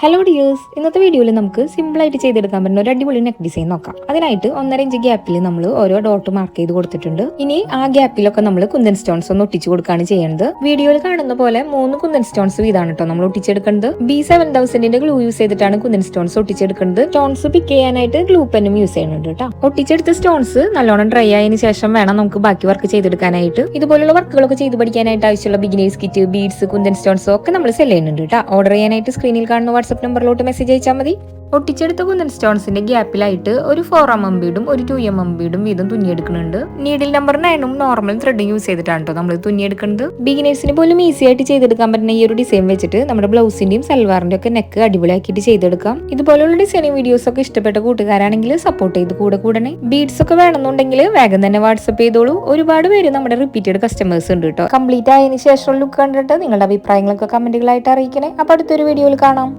Hello dears, ഇന്നത്തെ വീഡിയോയിൽ നമുക്ക് സിമ്പിൾ ആയിട്ട് ചെയ്തെടുക്കാൻ പറ്റുന്ന ഒരു അടിപൊളി നെക്ക് ഡിസൈൻ നോക്കാം. അതിനായിട്ട് 1.5 ഇഞ്ച് ഗ്യാപ്പിൽ നമ്മൾ ഓരോ ഡോട്ട് മാർക്ക് ചെയ്ത് കൊടുത്തിട്ടുണ്ട്. ഇനി ആ ഗ്യാപ്പിലൊക്കെ നമ്മൾ കുന്തൻ സ്റ്റോൺസ് ഒന്ന് ഒട്ടിച്ചു കൊടുക്കുകയാണ് ചെയ്യുന്നത്. വീഡിയോയിൽ കാണുന്ന പോലെ 3 കുന്തൻ സ്റ്റോൺസ് വീതാണ് കേട്ടോ നമ്മൾ ഒട്ടിച്ചെടുക്കുന്നത്. B7000ന്റെ ഗ്ലൂ യൂസ് ചെയ്തിട്ടാണ് കുന്തൻ സ്റ്റോൺസ് ഒട്ടിച്ചെടുക്കുന്നത്. സ്റ്റോൺസ് പിക്ക് ചെയ്യാനായിട്ട് ഗ്ലൂ പെന്നും യൂസ് ചെയ്യുന്നുണ്ട് കേട്ടോ. ഒട്ടിച്ചെടുത്ത സ്റ്റോൺസ് നല്ലോണം ഡ്രൈ ആയതിനു ശേഷം വേണം നമുക്ക് ബാക്കി വർക്ക് ചെയ്തെടുക്കാനായിട്ട്. ഇതുപോലുള്ള വർക്കുകളൊക്കെ ചെയ്ത് പഠിക്കാനായിട്ട് ആവശ്യമുള്ള beginners kit, beads, kundan stones ഒക്കെ നമ്മൾ സെല് ചെയ്യുന്നുണ്ട് കേട്ടോ. ഓർഡർ ചെയ്യാനായിട്ട് സ്ക്രീനിൽ കാണുന്ന വാട്സ്ആപ്പ് നമ്പറിലോട്ട് മെസ്സേജ് അയച്ചാൽ മതി. ഒട്ടിച്ചെടുത്ത കുന്തൻ സ്റ്റോൺസിന്റെ ഗ്യാപ്പിലായിട്ട് ഒരു 4mm ബീഡും ഒരു 2mm ബീഡും വീതം തുന്നിയെടുക്കുന്നുണ്ട്. Needle number 9 normal thread use ചെയ്തിട്ടാണ് കേട്ടോ നമ്മൾ തുന്നിയെടുക്കുന്നത്. ബിഗിനേഴ്സിന് പോലും ഈസി ആയിട്ട് ചെയ്തെടുക്കാൻ പറ്റുന്ന ഈ ഒരു ഡിസൈൻ വെച്ചിട്ട് നമ്മുടെ ബ്ലൗസിന്റെയും സൽവാറിന്റെ ഒക്കെ നെക്ക് അടിപൊളിയാക്കിയിട്ട് ചെയ്തെടുക്കാം. ഇതുപോലുള്ള ഡിസൈനിങ് വീഡിയോസ് ഒക്കെ ഇഷ്ടപ്പെട്ട കൂട്ടുകാരാണെങ്കിൽ സപ്പോർട്ട് ചെയ്ത് കൂടെ ബീഡ്സ് ഒക്കെ വേണമെന്നുണ്ടെങ്കിൽ വേഗം തന്നെ വാട്സ്ആപ്പ് ചെയ്തോളൂ. ഒരുപാട് പേര് നമ്മുടെ റിപ്പീറ്റഡ് കസ്റ്റമേഴ്സ് ഉണ്ട് കേട്ടോ. കംപ്ലീറ്റ് ആയതിനു ശേഷം ലുക്ക് കണ്ടിട്ട് നിങ്ങളുടെ അഭിപ്രായങ്ങളൊക്കെ കമന്റുകളായിട്ട് അറിയിക്കണേ. അപ്പൊ അടുത്തൊരു വീഡിയോയിൽ കാണാം.